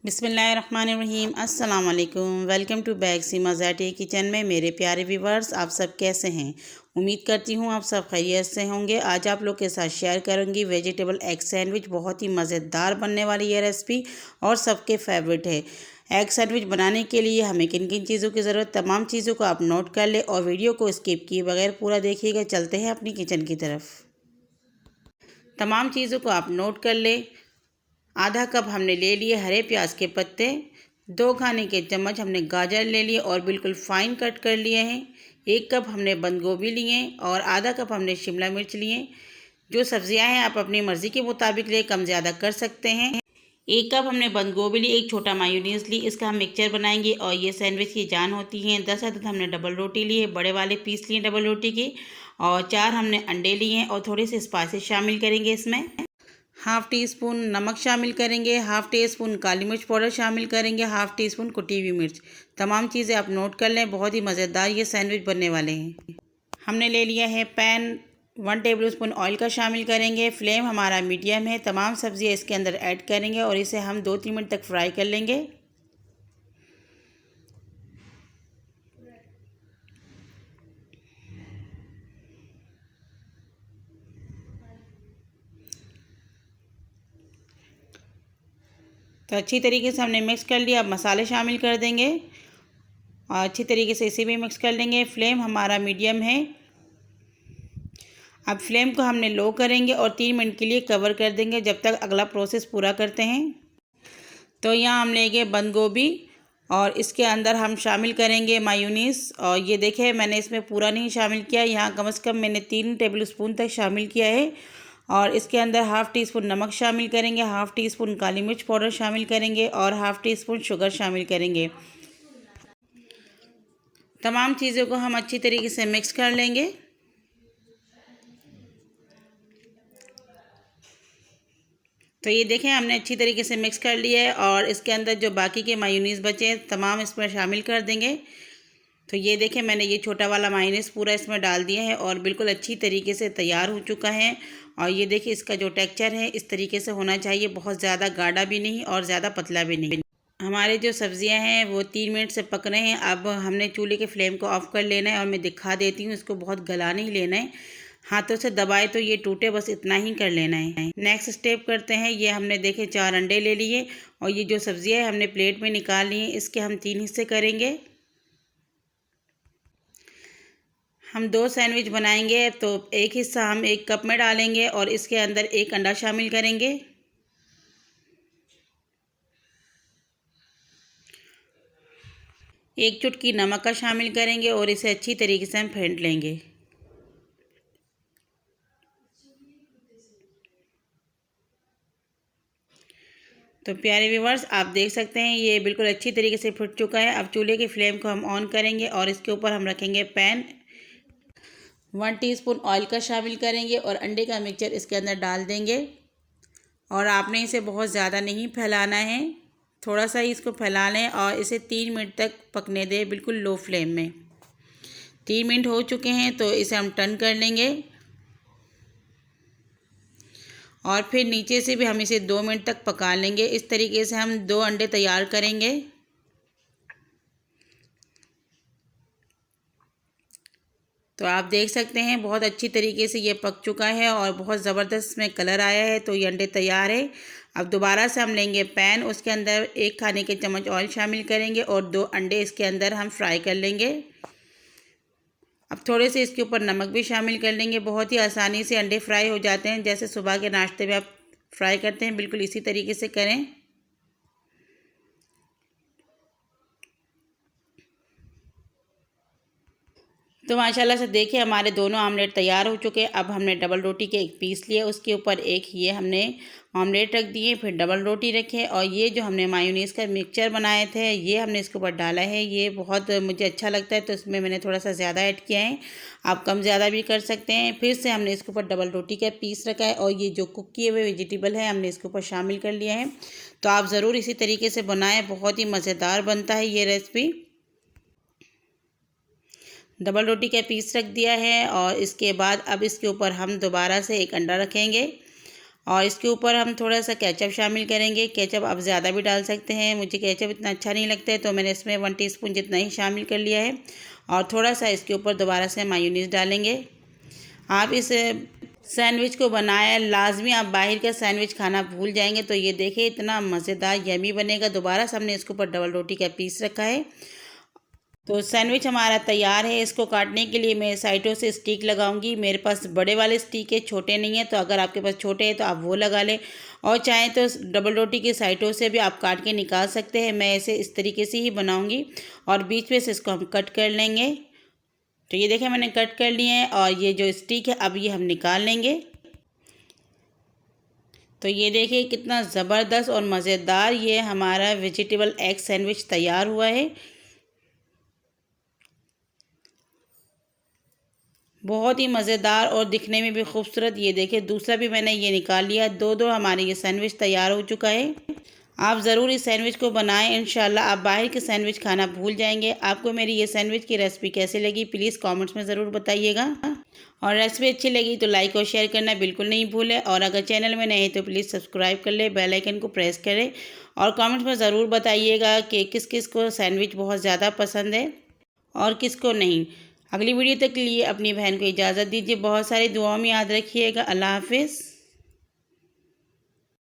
बिस्मिल्लाहिर्रहमानिर्रहीम। अस्सलाम वालेकुम। Welcome to back Seema Zati kitchen में। मेरे प्यारे व्यूवर्स, आप सब कैसे हैं? उम्मीद करती हूँ आप सब खैरियत से होंगे। आज आप लोग के साथ शेयर करूँगी वेजिटेबल एग सैंडविच। बहुत ही मज़ेदार बनने वाली ये रेसिपी और सबके फेवरेट है। एग सैंडविच बनाने के लिए हमें किन किन चीज़ों की ज़रूरत, तमाम चीज़ों को आप नोट कर ले और वीडियो को स्किप किए बगैर पूरा देखिएगा। चलते हैं अपनी किचन की तरफ। तमाम चीज़ों को आप नोट कर ले। आधा कप हमने ले लिए हरे प्याज के पत्ते, 2 खाने के चम्मच हमने गाजर ले लिए और बिल्कुल फाइन कट कर लिए हैं। 1 कप हमने बंद गोभी लिए और आधा कप हमने शिमला मिर्च लिए। जो सब्जियां हैं आप अपनी मर्ज़ी के मुताबिक ले कम ज़्यादा कर सकते हैं। 1 कप हमने बंद गोभी ली, 1 छोटा मायोनीज़ ली। इसका हम मिक्सचर बनाएंगे और ये सैंडविच की जान होती है। 10 अदद हमने डबल रोटी ली है, बड़े वाले पीस लिए डबल रोटी की, और 4 हमने अंडे लिए हैं और थोड़े से स्पाइसेस शामिल करेंगे इसमें। हाफ़ टी स्पून नमक शामिल करेंगे, हाफ़ टी स्पून काली मिर्च पाउडर शामिल करेंगे, हाफ़ टी स्पून कुटी हुई मिर्च। तमाम चीज़ें आप नोट कर लें। बहुत ही मज़ेदार ये सैंडविच बनने वाले हैं। हमने ले लिया है पैन, 1 टेबल स्पून ऑयल का शामिल करेंगे। फ्लेम हमारा मीडियम है। तमाम सब्जियां इसके अंदर ऐड करेंगे और इसे हम 2-3 मिनट तक फ्राई कर लेंगे। तो अच्छी तरीके से हमने मिक्स कर लिया। अब मसाले शामिल कर देंगे और अच्छी तरीके से इसे भी मिक्स कर लेंगे। फ्लेम हमारा मीडियम है। अब फ्लेम को हमने लो करेंगे और 3 मिनट के लिए कवर कर देंगे जब तक अगला प्रोसेस पूरा करते हैं। तो यहाँ हम लेंगे बंद गोभी और इसके अंदर हम शामिल करेंगे मायोनीज़। और ये देखें, मैंने इसमें पूरा नहीं शामिल किया, यहाँ कम से कम मैंने 3 टेबल स्पून तक शामिल किया है। और इसके अंदर हाफ़ टी स्पून नमक शामिल करेंगे, हाफ़ टी स्पून काली मिर्च पाउडर शामिल करेंगे और हाफ़ टी स्पून शुगर शामिल करेंगे। तमाम चीज़ों को हम अच्छी तरीके से मिक्स कर लेंगे। तो ये देखें, हमने अच्छी तरीके से मिक्स कर लिया है और इसके अंदर जो बाकी के मायोनीज़ बचे हैं तमाम इसमें शामिल कर देंगे। तो ये देखें, मैंने ये छोटा वाला मायोनीज़ पूरा इसमें डाल दिया है और बिल्कुल अच्छी तरीके से तैयार हो चुका है। और ये देखिए, इसका जो टेक्सचर है इस तरीके से होना चाहिए, बहुत ज़्यादा गाढ़ा भी नहीं और ज़्यादा पतला भी नहीं। हमारे जो सब्जियां हैं वो 3 मिनट से पक रहे हैं। अब हमने चूल्हे के फ्लेम को ऑफ़ कर लेना है और मैं दिखा देती हूँ। इसको बहुत गला नहीं लेना है, हाथों से दबाए तो ये टूटे, बस इतना ही कर लेना है। नेक्स्ट स्टेप करते हैं। ये हमने देखे 4 अंडे ले लिए और ये जो सब्जियां हमने प्लेट में निकाल ली हैं इसके हम 3 हिस्से करेंगे। हम 2 सैंडविच बनाएंगे तो एक हिस्सा हम 1 कप में डालेंगे और इसके अंदर 1 अंडा शामिल करेंगे। एक चुटकी नमक का शामिल करेंगे और इसे अच्छी तरीके से हम फेंट लेंगे। तो प्यारे व्यूवर्स, आप देख सकते हैं ये बिल्कुल अच्छी तरीके से फुट चुका है। अब चूल्हे की फ्लेम को हम ऑन करेंगे और इसके ऊपर हम रखेंगे पैन। 1 टीस्पून ऑयल का शामिल करेंगे और अंडे का मिक्सचर इसके अंदर डाल देंगे। और आपने इसे बहुत ज़्यादा नहीं फैलाना है, थोड़ा सा ही इसको फैला लें और इसे 3 मिनट तक पकने दें बिल्कुल लो फ्लेम में। 3 मिनट हो चुके हैं तो इसे हम टर्न कर लेंगे और फिर नीचे से भी हम इसे 2 मिनट तक पका लेंगे। इस तरीके से हम 2 अंडे तैयार करेंगे। तो आप देख सकते हैं बहुत अच्छी तरीके से ये पक चुका है और बहुत ज़बरदस्त इसमें कलर आया है। तो ये अंडे तैयार है। अब दोबारा से हम लेंगे पैन, उसके अंदर 1 खाने के चम्मच ऑयल शामिल करेंगे और 2 अंडे इसके अंदर हम फ्राई कर लेंगे। अब थोड़े से इसके ऊपर नमक भी शामिल कर लेंगे। बहुत ही आसानी से अंडे फ्राई हो जाते हैं, जैसे सुबह के नाश्ते में आप फ्राई करते हैं बिल्कुल इसी तरीके से करें। तो माशाल्लाह से देखिए हमारे दोनों आमलेट तैयार हो चुके हैं। अब हमने डबल रोटी के एक पीस लिए, उसके ऊपर एक ये हमने आमलेट रख दिए, फिर डबल रोटी रखे और ये जो हमने मायोनीज़ का मिक्सचर बनाए थे ये हमने इसके ऊपर डाला है। ये बहुत मुझे अच्छा लगता है तो इसमें मैंने थोड़ा सा ज़्यादा ऐड किया है, आप कम ज़्यादा भी कर सकते हैं। फिर से हमने इसके ऊपर डबल रोटी का पीस रखा है और ये जो कुक किए हुए वेजिटेबल है हमने इसके ऊपर शामिल कर लिया है। तो आप ज़रूर इसी तरीके से बनाएँ, बहुत ही मज़ेदार बनता है ये रेसिपी। डबल रोटी का पीस रख दिया है और इसके बाद अब इसके ऊपर हम दोबारा से एक अंडा रखेंगे और इसके ऊपर हम थोड़ा सा केचप शामिल करेंगे। केचप आप ज़्यादा भी डाल सकते हैं, मुझे केचप इतना अच्छा नहीं लगता है तो मैंने इसमें 1 टीस्पून जितना ही शामिल कर लिया है। और थोड़ा सा इसके ऊपर दोबारा से मायोनीज़ डालेंगे। आप इस सैंडविच को बनाएं, लाजमी आप बाहर का सैंडविच खाना भूल जाएंगे। तो ये देखिए इतना मज़ेदार यमी बनेगा। दोबारा से हमने इसके ऊपर डबल रोटी का पीस रखा है। तो सैंडविच हमारा तैयार है। इसको काटने के लिए मैं साइडों से स्टिक लगाऊंगी। मेरे पास बड़े वाले स्टिक है, छोटे नहीं है। तो अगर आपके पास छोटे हैं तो आप वो लगा लें, और चाहें तो डबल रोटी के साइडों से भी आप काट के निकाल सकते हैं। मैं इसे इस तरीके से ही बनाऊंगी और बीच में से इसको हम कट कर लेंगे। तो ये देखिए मैंने कट कर लिए हैं और ये जो स्टिक है अब ये हम निकाल लेंगे। तो ये देखिए कितना ज़बरदस्त और मज़ेदार ये हमारा वेजिटेबल एग सैंडविच तैयार हुआ है। बहुत ही मज़ेदार और दिखने में भी खूबसूरत। ये देखिए दूसरा भी मैंने ये निकाल लिया। दो हमारे ये सैंडविच तैयार हो चुका है। आप ज़रूर इस सैंडविच को बनाएं, इंशाल्लाह आप बाहर के सैंडविच खाना भूल जाएंगे। आपको मेरी ये सैंडविच की रेसिपी कैसी लगी प्लीज़ कमेंट्स में ज़रूर बताइएगा। और रेसिपी अच्छी लगी तो लाइक और शेयर करना बिल्कुल नहीं भूलें। और अगर चैनल में नए हैं तो प्लीज़ सब्सक्राइब कर लें, बेल आइकन को प्रेस करें। और कमेंट्स में ज़रूर बताइएगा कि किस किस को सैंडविच बहुत ज़्यादा पसंद है और किसको नहीं। अगली वीडियो तक के लिए अपनी बहन को इजाज़त दीजिए। बहुत सारी दुआओं में याद रखिएगा। अल्लाह हाफिज़।